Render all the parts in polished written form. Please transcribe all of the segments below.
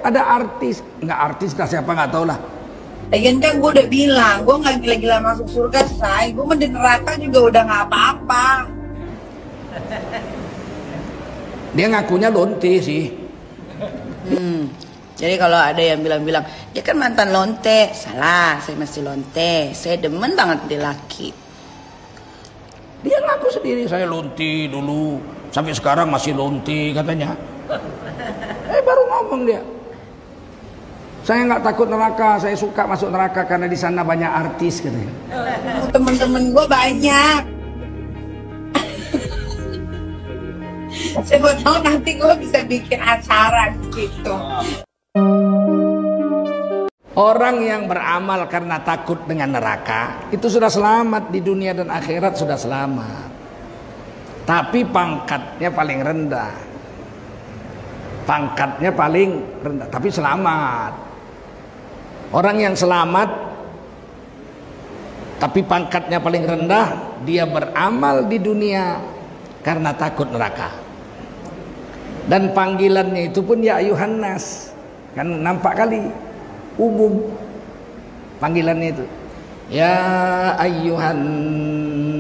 ada artis, nggak artis lah siapa nggak tahu lah. Lagian kan gue udah bilang, gue nggak gila-gila masuk surga, say. Gue di neraka juga udah nggak apa-apa. Dia ngakunya lonte sih. Jadi kalau ada yang bilang-bilang, dia kan mantan lonte. Salah, saya masih lonte. Saya demen banget di laki. Dia ngaku sendiri, saya lonte dulu, sampai sekarang masih lonte katanya. Baru ngomong dia. Saya nggak takut neraka, saya suka masuk neraka karena di sana banyak artis katanya. Temen-temen gue banyak. Siapa tahu nanti gue bisa bikin acara di situ. Orang yang beramal karena takut dengan neraka itu sudah selamat di dunia dan akhirat, sudah selamat. Tapi pangkatnya paling rendah. Pangkatnya paling rendah, tapi selamat. Orang yang selamat tapi pangkatnya paling rendah, dia beramal di dunia karena takut neraka. Dan panggilannya itu pun ya ayuhan nas, kan nampak kali umum panggilannya itu. Ya ayyuhan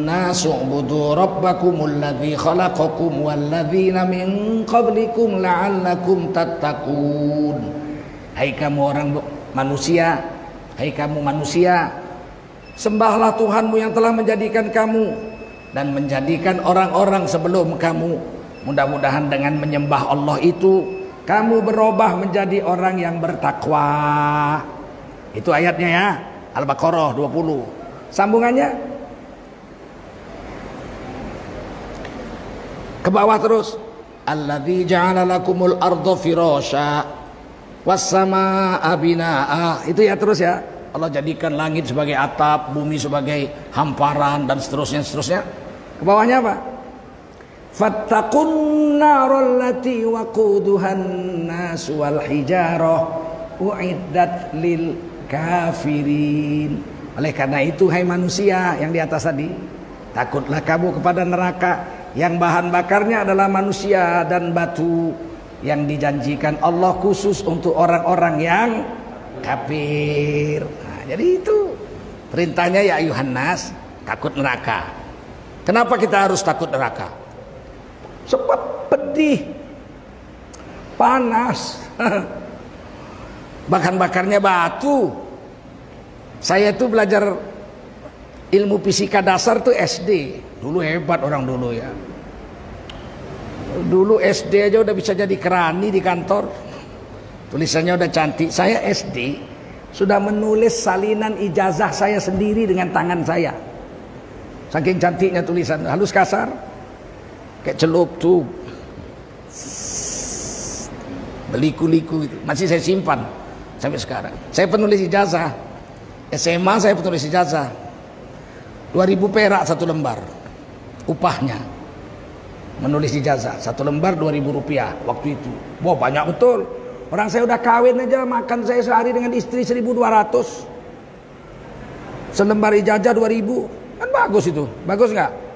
nasu ubudu rabbakumul ladzi khalaqakum walladzina min qablikum la'allakum tattaqun. Hai kamu orang manusia, hai kamu manusia, sembahlah Tuhanmu yang telah menjadikan kamu dan menjadikan orang-orang sebelum kamu. Mudah-mudahan dengan menyembah Allah itu kamu berubah menjadi orang yang bertakwa. Itu ayatnya ya, Al-Baqarah 20. Sambungannya ke bawah terus. Alladzi ja'ala lakumul arda firasya was-samaa'a binaa'a. Itu ya terus ya. Allah jadikan langit sebagai atap, bumi sebagai hamparan dan seterusnya. Ke bawahnya apa? Fattaqun naral lati waquduhan nas wal hijarah uiddat lil kafirin. Oleh karena itu hai manusia yang di atas tadi, takutlah kamu kepada neraka yang bahan bakarnya adalah manusia dan batu, yang dijanjikan Allah khusus untuk orang-orang yang kafir. Nah, jadi itu perintahnya ya ayuhan nas, takut neraka. Kenapa kita harus takut neraka? Sebab pedih, panas, bahan bakarnya batu. Saya tuh belajar ilmu fisika dasar tuh SD. Dulu hebat orang dulu ya. Dulu SD aja udah bisa jadi kerani di kantor. Tulisannya udah cantik. Saya SD sudah menulis salinan ijazah saya sendiri dengan tangan saya. Saking cantiknya tulisan, halus kasar, kayak celup tuh, beliku-liku itu. Masih saya simpan sampai sekarang. Saya penulis ijazah. SMA saya penulis ijazah. 2000 perak satu lembar upahnya. Menulis ijazah satu lembar 2000 rupiah waktu itu. Wah banyak betul. Orang saya udah kawin aja, makan saya sehari dengan istri 1200. Selembar ijazah 2000. Kan bagus itu. Bagus nggak?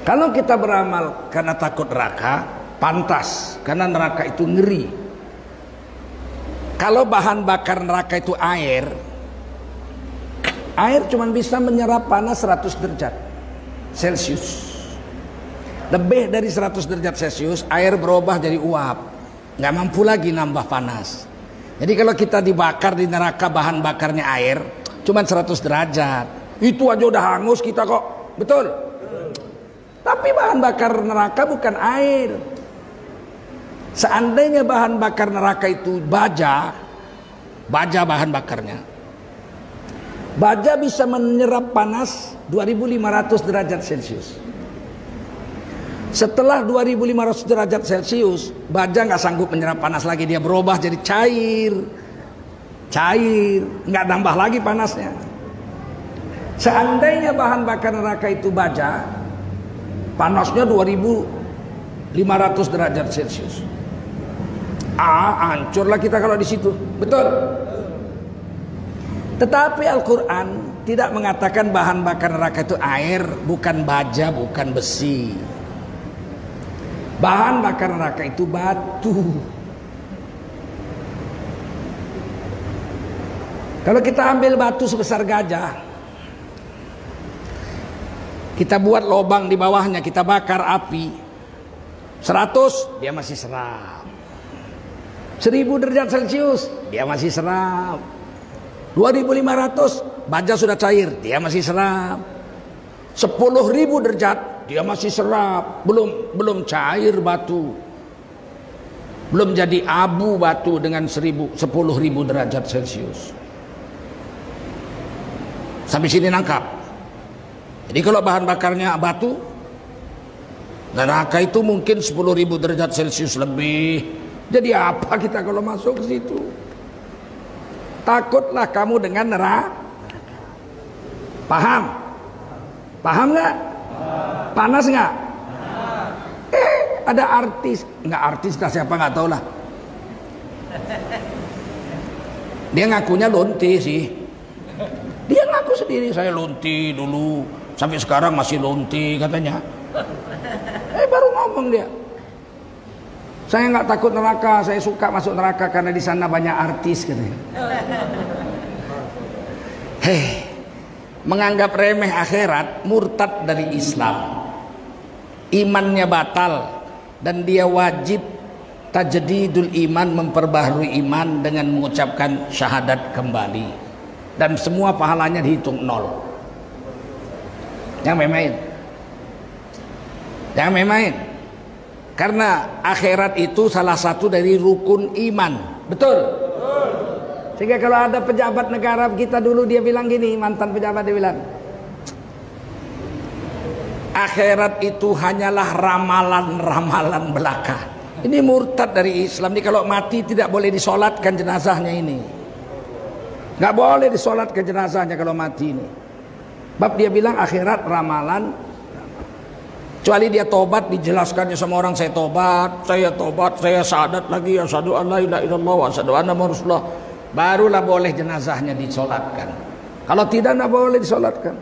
Kalau kita beramal karena takut neraka, pantas. Karena neraka itu ngeri. Kalau bahan bakar neraka itu air cuma bisa menyerap panas 100 derajat Celcius. Lebih dari 100 derajat Celcius air berubah jadi uap, nggak mampu lagi nambah panas. Jadi kalau kita dibakar di neraka bahan bakarnya air cuma 100 derajat, itu aja udah hangus kita kok, betul? Tapi bahan bakar neraka bukan air. Seandainya bahan bakar neraka itu baja bahan bakarnya, baja bisa menyerap panas 2500 derajat Celcius. Setelah 2500 derajat Celcius, baja nggak sanggup menyerap panas lagi, dia berubah jadi cair, nggak nambah lagi panasnya. Seandainya bahan bakar neraka itu baja, panasnya 2500 derajat Celcius. Hancurlah kita kalau di situ, betul? Tetapi Al-Quran tidak mengatakan bahan bakar neraka itu air, bukan baja, bukan besi. Bahan bakar neraka itu batu. Kalau kita ambil batu sebesar gajah, kita buat lubang di bawahnya, kita bakar api 100, dia masih seram. 1000 derajat Celcius, dia masih seram. 2500, baja sudah cair, dia masih seram. 10.000 derajat, dia masih serap. Belum cair batu, belum jadi abu batu dengan 10.000 derajat Celcius. Sampai sini nangkap. Jadi kalau bahan bakarnya batu, neraka itu mungkin 10.000 derajat Celcius lebih. Jadi apa kita kalau masuk ke situ? Takutlah kamu dengan neraka. Paham? Paham nggak? Panas nggak? Ada artis, nggak artis lah, siapa nggak tahu lah. Dia ngakunya lonte sih. Dia ngaku sendiri, saya lonte dulu, sampai sekarang masih lonte katanya. Baru ngomong dia. Saya nggak takut neraka, saya suka masuk neraka karena di sana banyak artis katanya. Menganggap remeh akhirat, murtad dari Islam. Imannya batal dan dia wajib tajdidul iman, memperbaharui iman dengan mengucapkan syahadat kembali. Dan semua pahalanya dihitung 0. Jangan main-main. Jangan main-main. Karena akhirat itu salah satu dari rukun iman. Betul? Sehingga kalau ada pejabat negara kita dulu, dia bilang gini, mantan pejabat dia bilang, akhirat itu hanyalah ramalan-ramalan belaka. Ini murtad dari Islam. Ini kalau mati tidak boleh disolatkan jenazahnya ini. Nggak boleh disolatkan jenazahnya kalau mati ini. Bab dia bilang akhirat ramalan. Kecuali dia tobat, dijelaskannya sama orang, saya tobat, saya syahadat lagi, asyhadu an la ilaha illallah wa asyhadu anna muhammadar rasulullah. Barulah boleh jenazahnya disolatkan. Kalau tidak boleh disolatkan.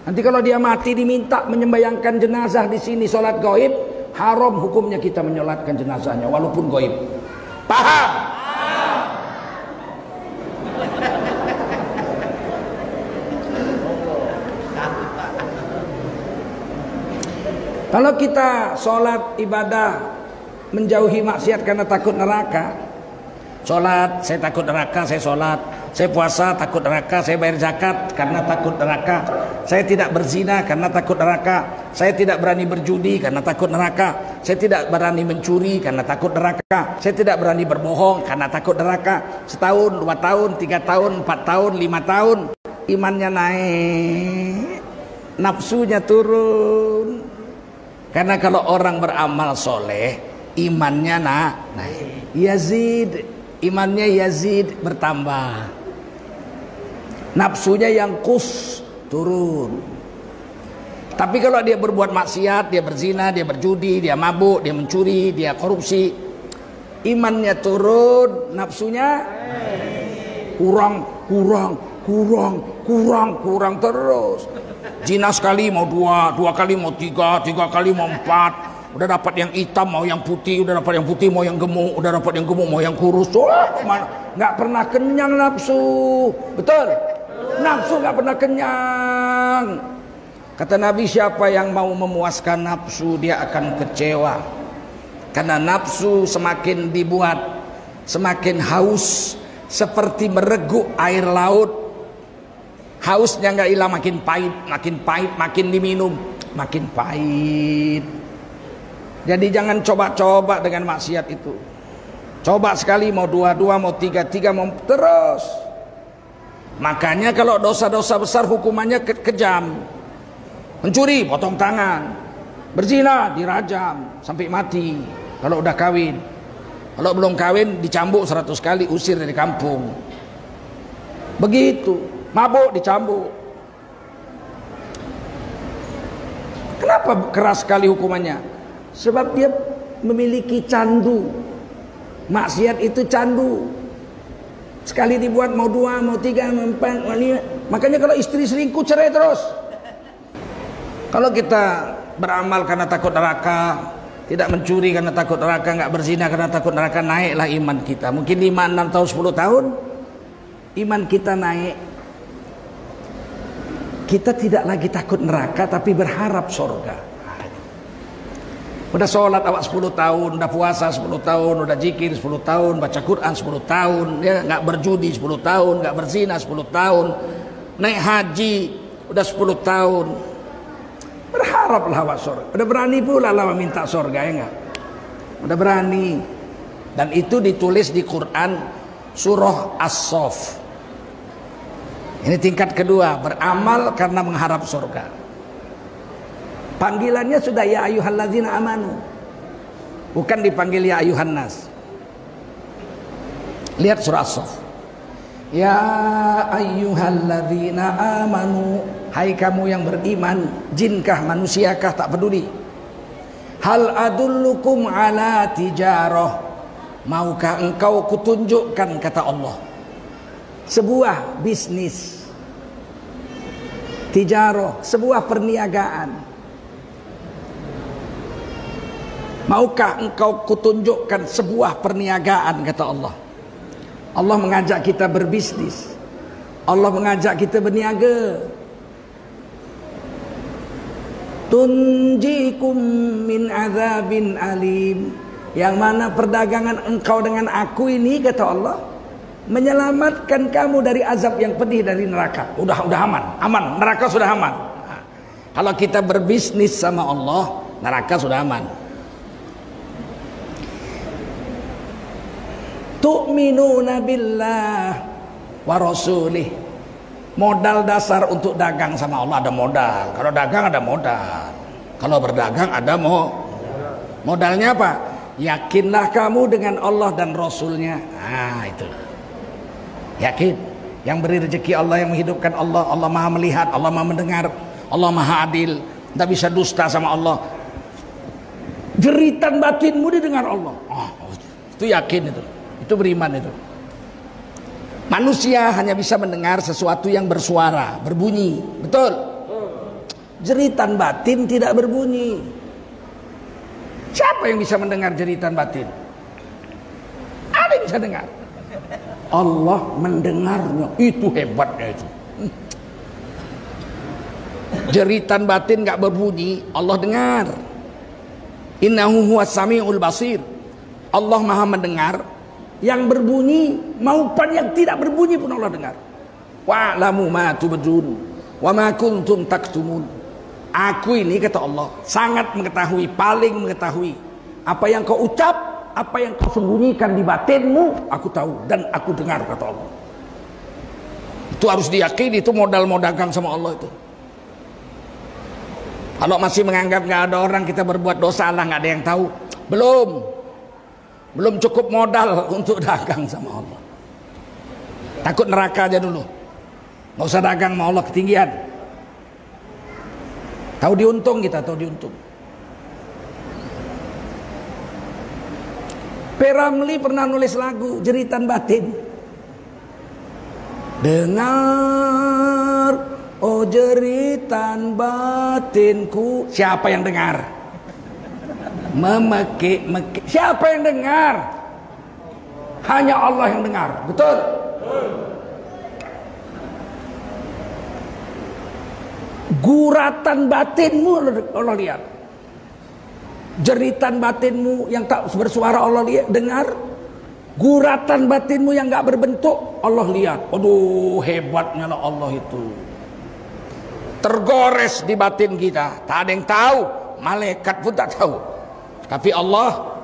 Nanti kalau dia mati diminta menyembayangkan jenazah di sini solat gaib, haram hukumnya kita menyolatkan jenazahnya walaupun gaib. Paham? Kalau kita sholat ibadah menjauhi maksiat karena takut neraka, sholat saya takut neraka, saya sholat, saya puasa takut neraka, saya bayar zakat karena takut neraka, saya tidak berzina karena takut neraka, saya tidak berani berjudi karena takut neraka, saya tidak berani mencuri karena takut neraka, saya tidak berani berbohong karena takut neraka. Setahun, 2 tahun, 3 tahun, 4 tahun, 5 tahun, imannya naik, nafsunya turun. Karena kalau orang beramal soleh, imannya naik. Yazid, imannya Yazid bertambah. Nafsunya yang turun. Tapi kalau dia berbuat maksiat, dia berzina, dia berjudi, dia mabuk, dia mencuri, dia korupsi, imannya turun, nafsunya kurang terus. Zina sekali mau 2, 2 kali mau 3, 3 kali mau 4. Udah dapat yang hitam mau yang putih, udah dapat yang putih mau yang gemuk, udah dapat yang gemuk mau yang kurus. Nggak pernah kenyang nafsu. Betul? Nafsu nggak pernah kenyang. Kata Nabi, siapa yang mau memuaskan nafsu, dia akan kecewa. Karena nafsu semakin dibuat, semakin haus, seperti mereguk air laut. Hausnya nggak hilang, makin pahit, makin diminum, makin pahit. Jadi jangan coba-coba dengan maksiat itu. Coba sekali mau 2, 2 mau 3, 3 mau terus. Makanya kalau dosa-dosa besar hukumannya kejam. Mencuri potong tangan, berzina dirajam sampai mati. Kalau udah kawin, kalau belum kawin dicambuk 100 kali, usir dari kampung. Begitu. Mabuk dicambuk. Kenapa keras sekali hukumannya? Sebab dia memiliki candu. Maksiat itu candu. Sekali dibuat mau 2, mau 3, mau 4, mau 5. Makanya kalau istri selingkuh cerai terus. Kalau kita beramal karena takut neraka, Tidak mencuri karena takut neraka, nggak berzina karena takut neraka, naiklah iman kita. Mungkin 5, 6 tahun, 10 tahun iman kita naik. Kita tidak lagi takut neraka tapi berharap surga. Udah sholat awak 10 tahun, udah puasa 10 tahun, udah zikir 10 tahun, baca Quran 10 tahun, ya, nggak berjudi 10 tahun, nggak berzina 10 tahun, naik haji udah 10 tahun. Berharaplah awak surga. Udah berani pula lah minta surga, ya enggak? Udah berani. Dan itu ditulis di Quran surah As-Saff. Ini tingkat kedua, beramal karena mengharap surga. Panggilannya sudah ya ayyuhalladzina amanu. Bukan dipanggil ya ayyuhan nas. Lihat surah As-Saff. Ya ayyuhalladzina amanu, hai kamu yang beriman, jinkah manusiakah tak peduli. Hal adullukum ala tijarah, maukah engkau kutunjukkan, kata Allah, sebuah bisnis. Tijarah, sebuah perniagaan. Maukah engkau kutunjukkan sebuah perniagaan, kata Allah. Allah mengajak kita berbisnis. Allah mengajak kita berniaga. Tunjikum min azabin alim, yang mana perdagangan engkau dengan aku ini, kata Allah, menyelamatkan kamu dari azab yang pedih dari neraka. Udah aman, neraka sudah aman. Nah, kalau kita berbisnis sama Allah, neraka sudah aman. Tu'minuna billah wa rasulih. Modal dasar untuk dagang sama Allah ada modal. Kalau dagang ada modal. Kalau berdagang ada modalnya apa? Yakinlah kamu dengan Allah dan Rasulnya. Nah itu. Yakin. Yang beri rezeki Allah, yang menghidupkan Allah. Allah maha melihat, Allah maha mendengar, Allah maha adil. Tidak bisa dusta sama Allah. Jeritan batinmu didengar Allah. Oh, itu yakin itu. Itu beriman itu. Manusia hanya bisa mendengar sesuatu yang bersuara, berbunyi. Betul? Jeritan batin tidak berbunyi. Siapa yang bisa mendengar jeritan batin? Ada yang bisa dengar. Allah mendengarnya. Itu hebatnya itu. Jeritan batin gak berbunyi, Allah dengar. Innahu huwas samiul basir. Allah maha mendengar. Yang berbunyi maupun yang tidak berbunyi pun Allah dengar. Wa'lamu ma tubdun wa ma kuntum taktumun. Aku ini, kata Allah, sangat mengetahui, paling mengetahui apa yang kau ucap, apa yang kau sembunyikan di batinmu, aku tahu dan aku dengar, kata Allah. Itu harus diyakini, itu modal dagang sama Allah itu. Kalau masih menganggap nggak ada orang kita berbuat dosa, Allah nggak ada yang tahu, belum cukup modal untuk dagang sama Allah. Takut neraka aja dulu, nggak usah dagang sama Allah, ketinggian. Tahu diuntung kita, tahu diuntung. P.Ramlee pernah nulis lagu Jeritan Batin. Dengar, oh jeritan batinku. Siapa yang dengar? Memekik-mekik. Siapa yang dengar? Hanya Allah yang dengar. Betul? Guratan batinmu Allah lihat. Jeritan batinmu yang tak bersuara Allah lihat, dengar. Guratan batinmu yang gak berbentuk Allah lihat. Aduh, hebatnya lah Allah itu. Tergores di batin kita, tak ada yang tahu. Malaikat pun tak tahu. Tapi Allah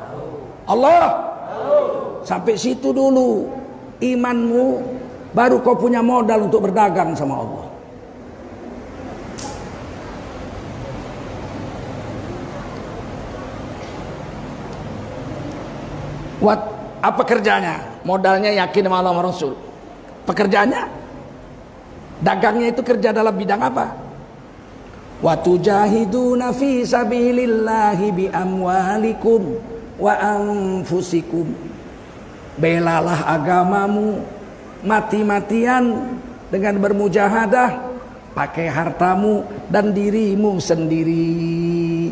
sampai situ dulu imanmu, baru kau punya modal untuk berdagang sama Allah. Apa kerjanya? Modalnya yakin sama Allah sama Rasul. Pekerjaannya, dagangnya itu kerja dalam bidang apa? Wa tujahiduna fi sabilillahi bi amwalikum wa anfusikum. Belalah agamamu mati-matian dengan bermujahadah, pakai hartamu dan dirimu sendiri.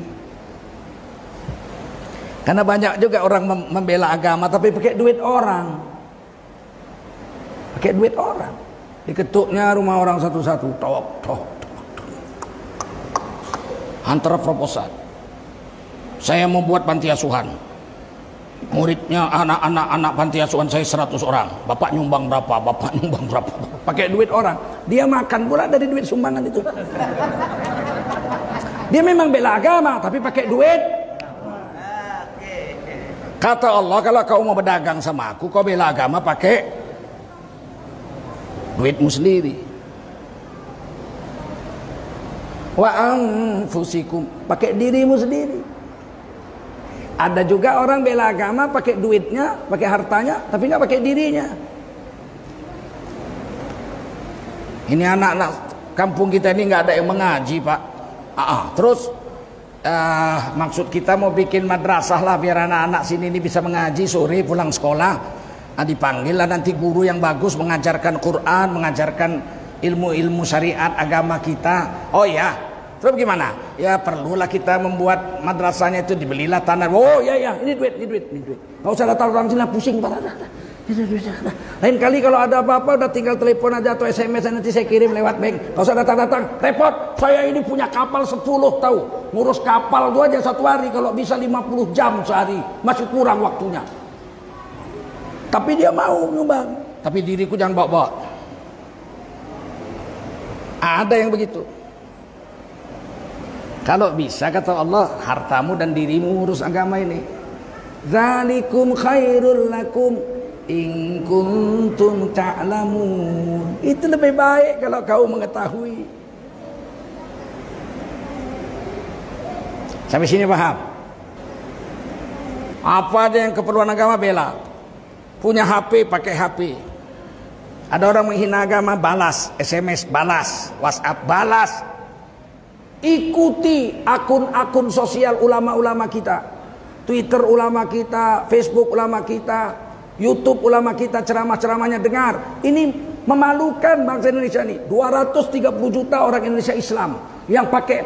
Karena banyak juga orang membela agama tapi pakai duit orang. Pakai duit orang. Diketuknya rumah orang satu-satu. Tok, tok. Hantar proposal. Saya mau buat panti asuhan. Muridnya anak-anak panti asuhan saya 100 orang. Bapak nyumbang berapa? Bapak nyumbang berapa? Pakai duit orang. Dia makan pula dari duit sumbangan itu. Dia memang bela agama tapi pakai duit. Kata Allah, kalau kau mau berdagang sama aku, kau bela agama pakai duitmu sendiri. Wa anfusikum, pakai dirimu sendiri. Ada juga orang bela agama pakai duitnya, pakai hartanya, tapi nggak pakai dirinya. Ini anak-anak kampung kita ini nggak ada yang mengaji, Pak. Terus maksud kita mau bikin madrasah lah biar anak-anak sini ini bisa mengaji sore pulang sekolah. Dipanggil lah nanti guru yang bagus mengajarkan Quran, mengajarkan ilmu-ilmu syariat agama kita. Oh ya, terus gimana? Ya perlulah kita membuat madrasahnya itu, dibelilah tanah. Oh ya, ini duit. Nggak usah datang orang sini pusing Pak. Lain kali kalau ada apa-apa udah tinggal telepon aja atau SMS nanti saya kirim lewat bank. Nggak usah datang-datang, repot. Saya ini punya kapal 10 tahu. Ngurus kapal gua aja 1 hari, kalau bisa 50 jam sehari, masih kurang waktunya. Tapi dia mau nyumbang. Tapi diriku jangan bawa-bawa. Ada yang begitu. Kalau bisa kata Allah, hartamu dan dirimu urus agama ini. Zalikum khairul lakum in kuntum ta'lamun. Itu lebih baik kalau kau mengetahui. Sampai sini paham? Apa aja yang keperluan agama bela. Punya HP pakai HP. Ada orang menghina agama balas, SMS balas, WhatsApp balas. Ikuti akun-akun sosial ulama-ulama kita. Twitter ulama kita, Facebook ulama kita, YouTube ulama kita, ceramah-ceramahnya dengar. Ini memalukan bangsa Indonesia ini. 230 juta orang Indonesia Islam yang pakai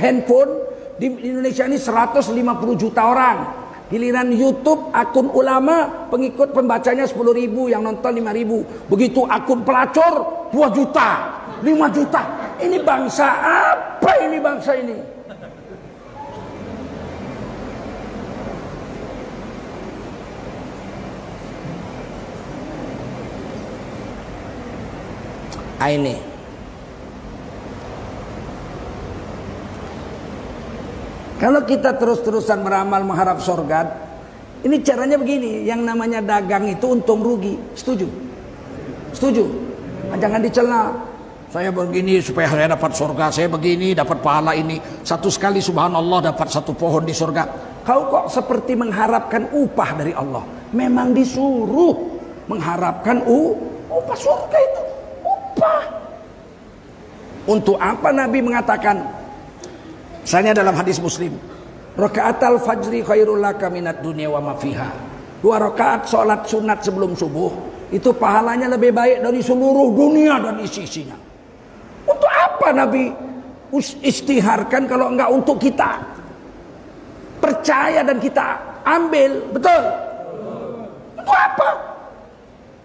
handphone di Indonesia ini 150 juta orang. Giliran YouTube akun ulama pengikut pembacanya 10.000, yang nonton 5.000. Begitu akun pelacur 2 juta, 5 juta. Ini bangsa apa ini bangsa ini? Ini kalau kita terus-terusan beramal mengharap surga, ini caranya begini. Yang namanya dagang itu untung rugi. Setuju? Setuju? Jangan dicela. Saya begini supaya saya dapat surga, saya begini dapat pahala ini. Satu sekali subhanallah dapat 1 pohon di surga. Kau kok seperti mengharapkan upah dari Allah. Memang disuruh mengharapkan upah surga itu. Untuk apa Nabi mengatakan, misalnya dalam hadis Muslim, rakaatal fajri khairul laka minad dunya wa ma fiha. 2 rakaat salat sunat sebelum subuh itu pahalanya lebih baik dari seluruh dunia dan isi-isinya. Untuk apa Nabi istiharkan kalau enggak untuk kita percaya dan kita ambil? Betul? Untuk apa?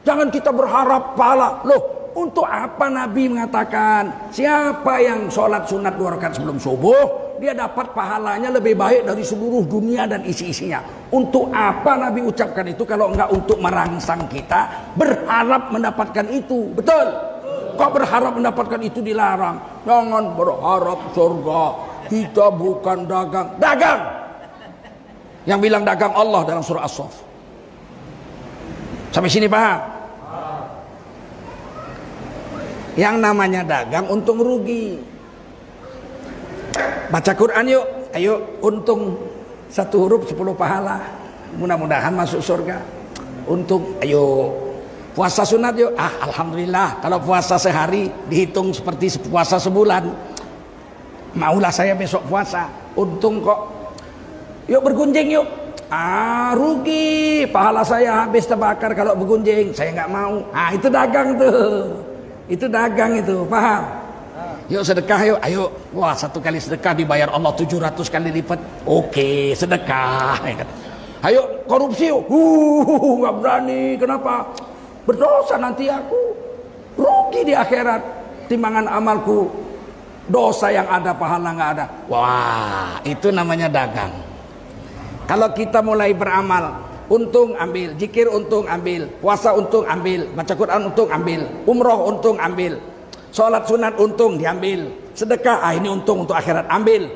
Jangan kita berharap pahala. Loh, untuk apa Nabi mengatakan siapa yang sholat sunat 2 rakaat sebelum subuh dia dapat pahalanya lebih baik dari seluruh dunia dan isi-isinya? Untuk apa Nabi ucapkan itu kalau enggak untuk merangsang kita berharap mendapatkan itu? Betul? Kok berharap mendapatkan itu dilarang? Jangan berharap surga. Kita bukan dagang. Dagang! Yang bilang dagang Allah dalam surah As-Saff. Sampai sini paham? Yang namanya dagang untung rugi. Baca Quran yuk. Ayo untung 1 huruf 10 pahala. Mudah-mudahan masuk surga. Untung. Ayo puasa sunat yuk. Alhamdulillah kalau puasa sehari dihitung seperti puasa sebulan. Maulah saya besok puasa. Untung kok. Yuk bergunjing yuk. Rugi. Pahala saya habis terbakar kalau bergunjing. Saya nggak mau. Itu dagang tuh. Itu dagang itu, paham? Yuk sedekah yuk, ayo. Wah, 1 kali sedekah dibayar Allah 700 kali lipat. Oke, sedekah. Ayo korupsi yuk. Nggak berani. Kenapa? Berdosa nanti aku. Rugi di akhirat. Timbangan amalku. Dosa yang ada, pahala nggak ada. Wah, itu namanya dagang. Kalau kita mulai beramal, untung ambil, zikir untung ambil, puasa untung ambil, baca Quran untung ambil, umroh untung ambil, sholat sunat untung diambil, sedekah ini untung untuk akhirat ambil.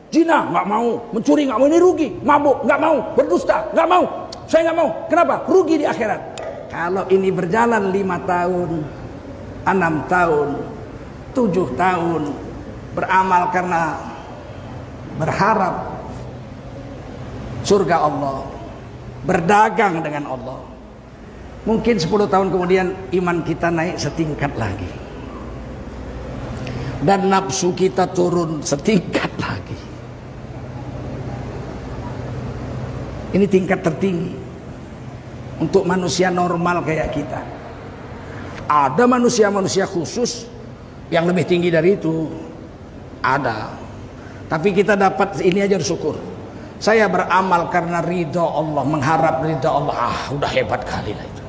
Zina nggak mau, mencuri nggak mau, ini rugi, mabuk nggak mau, berdusta nggak mau, saya nggak mau. Kenapa? Rugi di akhirat. Kalau ini berjalan 5 tahun, 6 tahun, 7 tahun beramal karena berharap surga Allah, berdagang dengan Allah, mungkin 10 tahun kemudian iman kita naik setingkat lagi dan nafsu kita turun setingkat lagi. Ini tingkat tertinggi untuk manusia normal kayak kita. Ada manusia-manusia khusus yang lebih tinggi dari itu, ada. Tapi kita dapat ini aja bersyukur. Saya beramal karena ridha Allah, mengharap ridha Allah. Udah hebat kali lah itu.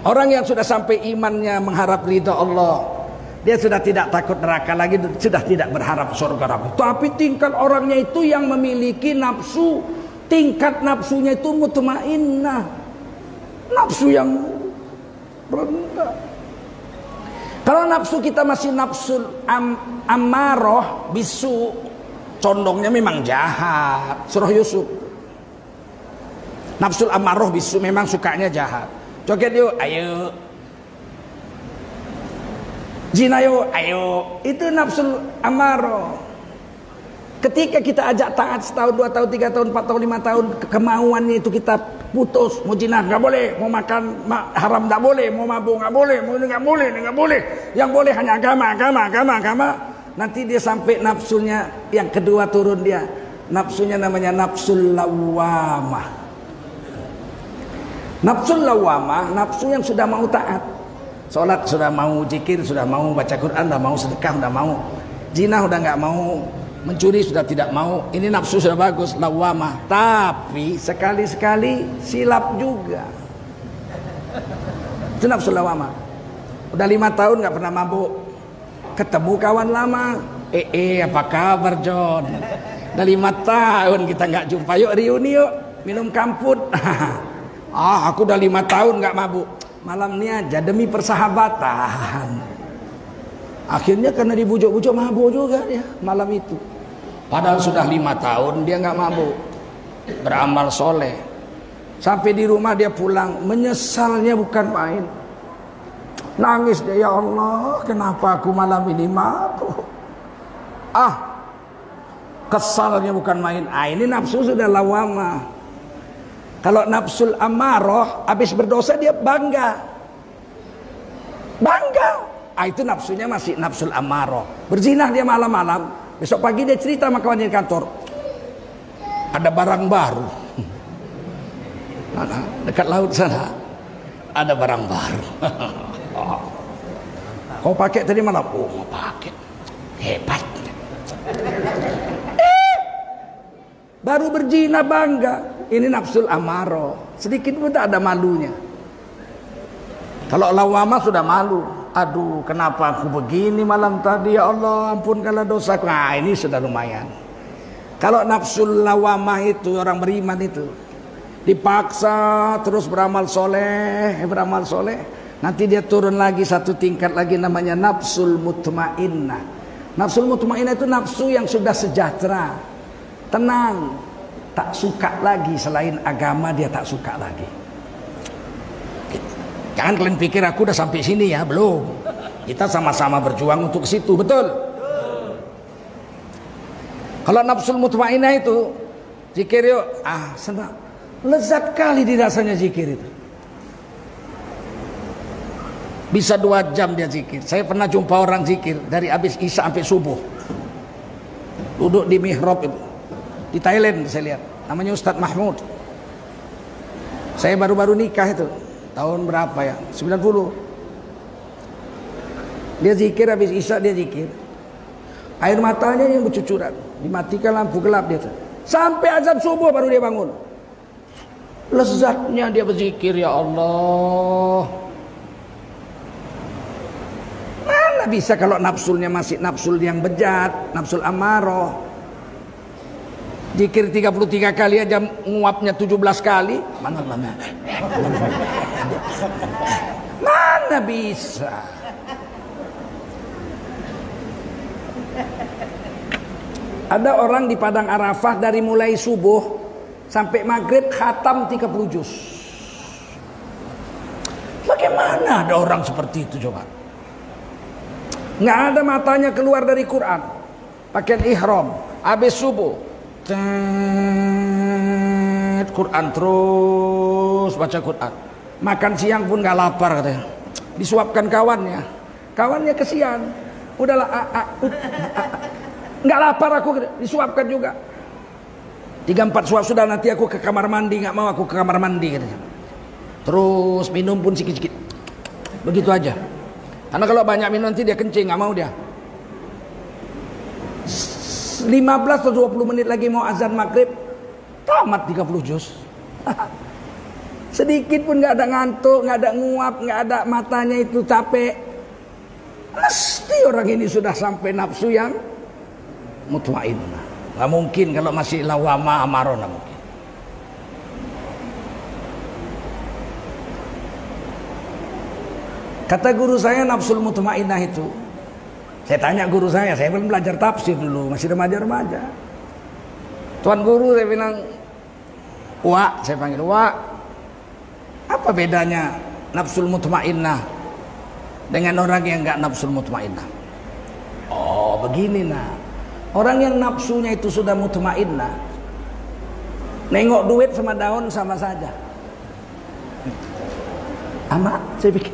Orang yang sudah sampai imannya mengharap ridha Allah, dia sudah tidak takut neraka lagi, sudah tidak berharap surga lagi. Tapi tingkat orangnya itu yang memiliki nafsu, tingkat nafsunya itu mutmainnah, nafsu yang rendah. Kalau nafsu kita masih nafsul ammaroh bisu, condongnya memang jahat. Surah Yusuf. Nafsul ammaroh bisu memang sukanya jahat. Joget yuk, ayo. Zina yuk, ayo. Itu nafsul ammaroh. Ketika kita ajak taat setahun, 2 tahun, 3 tahun, 4 tahun, 5 tahun, kemauannya itu kita putus. Mau zina nggak boleh, mau makan haram nggak boleh, mau mabuk nggak boleh, mau ini nggak boleh, ini nggak boleh. Yang boleh hanya agama. Nanti dia sampai nafsunya yang kedua turun dia. Nafsunya namanya nafsul lawamah. Nafsul lawamah, nafsu yang sudah mau taat. Sholat sudah mau, zikir sudah mau, baca Quran sudah mau, sedekah sudah mau, zina sudah nggak mau, mencuri sudah tidak mau. Ini nafsu sudah bagus, lawamah. Tapi sekali-sekali silap juga. Itu nafsu lawamah. Udah 5 tahun nggak pernah mabuk, ketemu kawan lama, apa kabar John? Udah 5 tahun kita nggak jumpa, yuk reuni yuk, minum kamput. Aku udah 5 tahun nggak mabuk, malam ini aja demi persahabatan. Akhirnya karena dibujuk-bujuk mabuk juga dia malam itu. Padahal sudah 5 tahun dia nggak mabuk, beramal soleh. Sampai di rumah dia pulang, menyesalnya bukan main. Nangis dia, ya Allah, kenapa aku malam ini mabuk? Kesalnya bukan main. Ini nafsu sudah lawamah. Kalau nafsul amarah habis berdosa dia bangga. Itu nafsunya masih nafsul amarah. Berzinah dia malam-malam, besok pagi dia cerita sama kawan di kantor, ada barang baru. Dekat laut sana ada barang baru. Kau pakai tadi malam? Mau pakai. Hebat. Baru berzina bangga. Ini nafsul amaro. Sedikit pun tak ada malunya. Kalau lawama sudah malu. Aduh, kenapa aku begini malam tadi, ya Allah, ampunkanlah dosaku. Ini sudah lumayan. Kalau nafsul lawamah itu, orang beriman itu dipaksa terus beramal soleh, nanti dia turun lagi satu tingkat lagi, namanya nafsul mutmainnah. Nafsul mutmainnah itu nafsu yang sudah sejahtera, tenang, tak suka lagi selain agama, dia tak suka lagi. Jangan kalian pikir aku udah sampai sini ya, belum. Kita sama-sama berjuang untuk ke situ, betul. Kalau nafsul mutmainnah itu zikir yuk, senang, lezat kali dirasanya zikir itu. Bisa 2 jam dia zikir. Saya pernah jumpa orang zikir dari habis isya sampai subuh, duduk di mihrab itu di Thailand. Saya lihat, namanya Ustadz Mahmud. Saya baru-baru nikah itu tahun berapa ya, 90. Dia zikir, habis isya dia zikir. Air matanya yang bercucuran. Dimatikan lampu gelap dia. Sampai azan subuh baru dia bangun. Lezatnya dia berzikir, ya Allah. Mana bisa kalau nafsulnya masih nafsul yang bejat, nafsul amarah. Zikir 33 kali aja nguapnya 17 kali. Mana bisa. Ada orang di Padang Arafah dari mulai subuh sampai maghrib khatam 30 juz. Bagaimana ada orang seperti itu coba? Nggak ada matanya keluar dari Quran. Pakaian ihram, habis subuh Quran terus baca Quran. Makan siang pun nggak lapar katanya. Disuapkan kawannya. Kawannya kesian. Udahlah nggak lapar aku, disuapkan juga. 3-4 suap sudah, nanti aku ke kamar mandi. Nggak mau aku ke kamar mandi katanya. Terus minum pun sikit-sikit. Begitu aja. Karena kalau banyak minum nanti dia kencing, nggak mau dia. 15 atau 20 menit lagi mau azan maghrib, tamat 30 juz. Sedikit pun nggak ada ngantuk, nggak ada nguap, nggak ada matanya itu capek. Pasti orang ini sudah sampai nafsu yang mutmainnah. Nggak mungkin kalau masih lawama amarah, nggak mungkin. Kata guru saya nafsul mutmainnah itu. Saya tanya guru saya belum belajar tafsir dulu, masih remaja-remaja. Tuan guru saya bilang, Wak, saya panggil Wak, apa bedanya nafsul mutmainnah dengan orang yang nggak nafsul mutmainnah? Oh begini nah, orang yang nafsunya itu sudah mutmainnah, nengok duit sama daun sama saja. Ama, saya pikir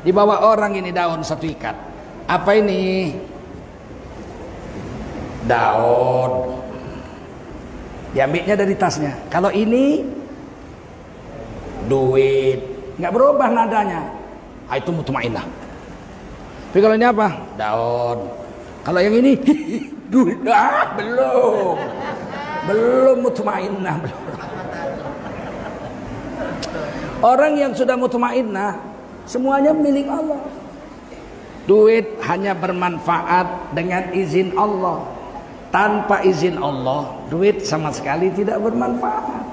dibawa orang ini daun satu ikat. Apa ini? Daun. Diambilnya dari tasnya. Kalau ini duit, nggak berubah nadanya. Itu mutmainnah. Tapi kalau ini apa? Daun. Kalau yang ini duit. Belum mutmainnah. Orang yang sudah mutmainnah, semuanya milik Allah. Duit hanya bermanfaat dengan izin Allah. Tanpa izin Allah, duit sama sekali tidak bermanfaat.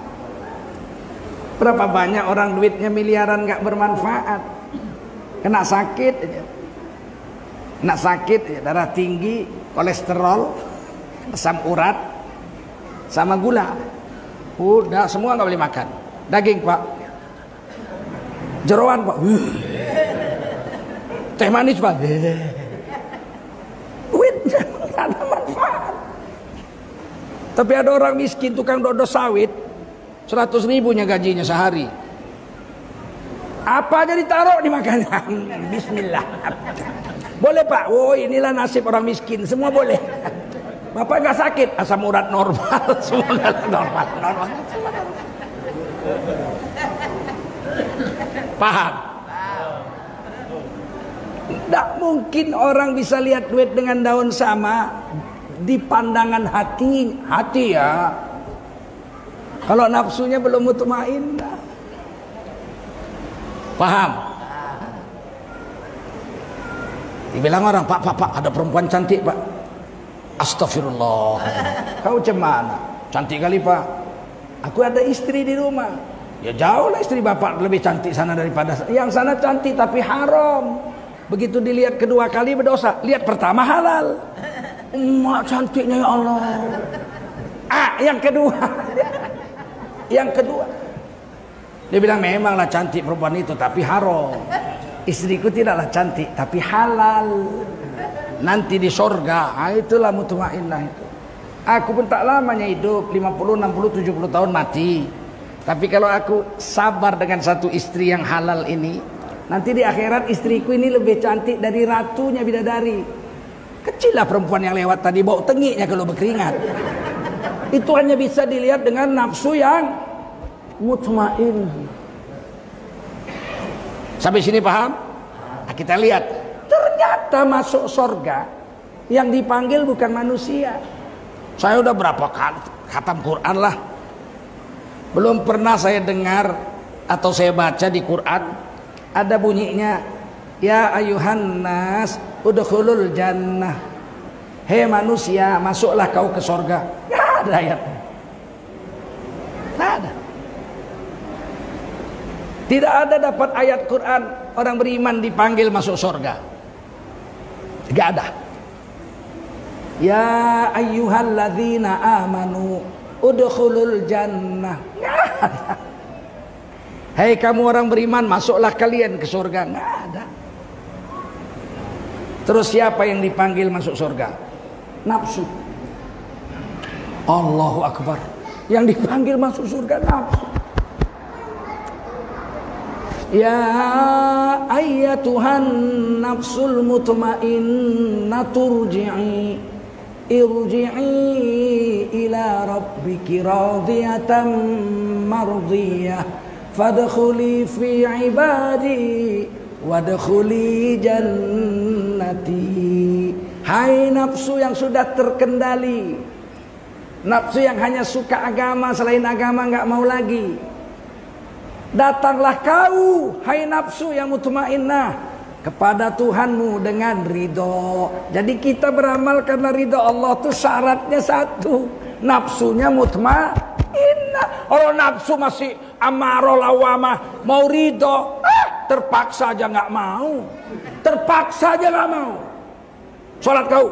Berapa banyak orang duitnya miliaran gak bermanfaat. Kena sakit aja. Kena sakit aja. Darah tinggi, kolesterol, asam urat, sama gula. Udah semua gak boleh makan. Daging pak, jeroan pak, teh manis pak, duit gak ada manfaat. Tapi ada orang miskin tukang dodol sawit, 100.000 gajinya sehari. Apa aja ditaruh di makanan. Bismillah. Boleh pak? Oh inilah nasib orang miskin. Semua boleh. Bapak nggak sakit? Asam urat normal. Semua normal. Paham? Tidak mungkin orang bisa lihat duit dengan daun sama di pandangan hati ya. Kalau nafsunya belum mutmainnah. Paham? Dibilang orang, pak ada perempuan cantik pak. Astagfirullah. Kau cemana? Cantik kali pak. Aku ada istri di rumah. Ya jauh lah istri bapak lebih cantik sana daripada yang sana cantik tapi haram. Begitu dilihat kedua kali berdosa. Lihat pertama halal. Emak cantiknya ya Allah. Yang kedua dia bilang memanglah cantik perempuan itu tapi haram. Istriku tidaklah cantik tapi halal. Nanti di sorga. Itulah mutmainnah itu. Aku pun tak lamanya hidup, 50, 60, 70 tahun mati. Tapi kalau aku sabar dengan satu istri yang halal ini, nanti di akhirat istriku ini lebih cantik dari ratunya bidadari. Kecil lah perempuan yang lewat tadi, bau tengiknya kalau berkeringat. Itu hanya bisa dilihat dengan nafsu yang mutmainnah. Sampai sini paham? Nah, kita lihat. Ternyata Ternyata masuk surga yang dipanggil bukan manusia. Saya udah berapa kali khatam Quran lah, belum pernah saya dengar atau saya baca di Quran ada bunyinya, ya ayuhan nas udkhulul jannah, hei manusia masuklah kau ke surga. Nggak ada ayatnya, nggak ada. Tidak ada dapat ayat Quran orang beriman dipanggil masuk surga, nggak ada. Ya ayyuhalladzina amanu udkhulul jannah. Hei kamu orang beriman, masuklah kalian ke surga. Nggak ada. Terus siapa yang dipanggil masuk surga? Nafsu. Allahu Akbar. Yang dipanggil masuk surga nafsu. Ya ayyatuhan nafsul mutmainnah turji'i ila rabbiki radiyatan mardiyah fadkhuli fi ibadi wadkhuli jannati. Hai nafsu yang sudah terkendali, nafsu yang hanya suka agama, selain agama nggak mau lagi, datanglah kau hai nafsu yang mutmainnah kepada Tuhanmu dengan ridho. Jadi kita beramal karena ridho Allah tuh syaratnya satu, nafsunya mutmainnah. Kalau nafsu masih amarah lawamah, mau ridho, terpaksa aja nggak mau, terpaksa aja nggak mau. Sholat kau,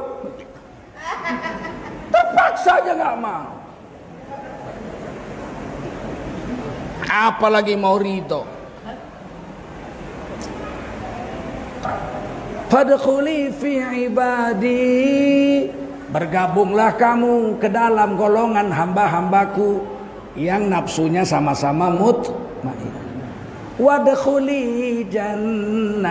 terpaksa aja nggak mau. Apalagi mau ridho. Fadkhuli fi ibadi, bergabunglah kamu ke dalam golongan hamba-hambaku yang nafsunya sama-sama mutmain. Wadkhuli jannah.